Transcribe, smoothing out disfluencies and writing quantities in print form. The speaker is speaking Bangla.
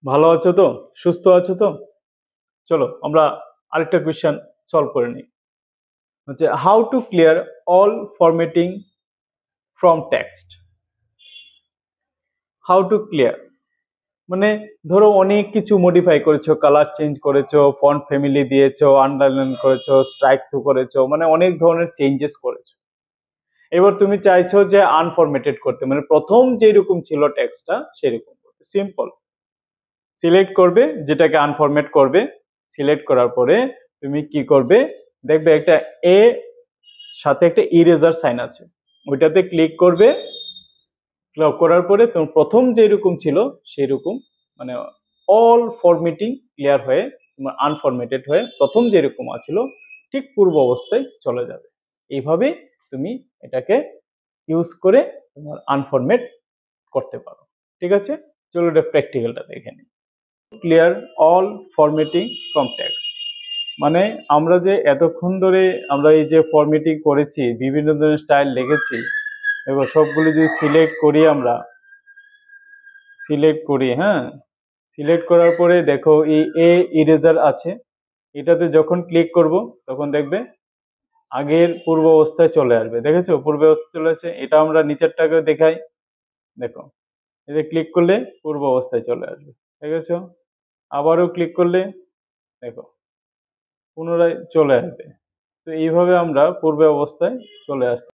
ভালো আছো তো? সুস্থ আছো তো? চলো আমরা আরেকটা কোয়েশ্চেন সলভ করে নিই। হচ্ছে how to clear all formatting from text. How to clear মানে ধরো অনেক কিছু মডিফাই করেছো, কালার চেঞ্জ করেছো, ফন্ট ফ্যামিলি দিয়েছো, আন্ডারলাইন করেছো, স্ট্রাইক থ্রু করেছো, মানে অনেক ধরনের চেঞ্জেস করেছো। এবার তুমি চাইছো যে আনফরম্যাটেড করতে, মানে প্রথম যেরকম ছিল টেক্সটটা সেরকম করতে। সিম্পল, সিলেক্ট করবে যেটাকে আনফরম্যাট করবে। সিলেক্ট করার পরে তুমি কি করবে, দেখবে একটা এ সাথে একটা ইরেজার সাইন আছে, ওইটাতে ক্লিক করবে। ক্লিক করার পরে তোমার প্রথম যেরকম ছিল সেরকম, মানে অল ফরম্যাটিং ক্লিয়ার হয়ে তোমার আনফরম্যাটেড হয়ে প্রথম যেরকম আছিল ঠিক পূর্ব অবস্থায় চলে যাবে। এইভাবে তুমি এটাকে ইউজ করে তোমার আনফরম্যাট করতে পারো। ঠিক আছে, চলো এটা প্র্যাকটিক্যালটা দেখে নিই। Clear all formatting from text মানে আমরা যে এতক্ষণ ধরে আমরা এই যে ফরম্যাটিং করেছি, বিভিন্ন ধরনের স্টাইল লিখেছি, এবার সবগুলো যদি সিলেক্ট করি, আমরা সিলেক্ট করি, হ্যাঁ, সিলেক্ট করার পরে দেখো এই ইরেজার আছে, এটাতে যখন ক্লিক করব তখন দেখবে আগের পূর্ব অবস্থায় চলে আসবে। দেখেছো পূর্ব অবস্থায় চলে আসে। এটা আমরা নিচেরটাকে দেখাই, দেখো এতে ক্লিক করলে পূর্ব অবস্থায় চলে আসবে। দেখেছো, আবারও ক্লিক করলে দেখো পুনরায় চলে আসবে। তো এইভাবে আমরা পূর্বে অবস্থায় চলে আসতে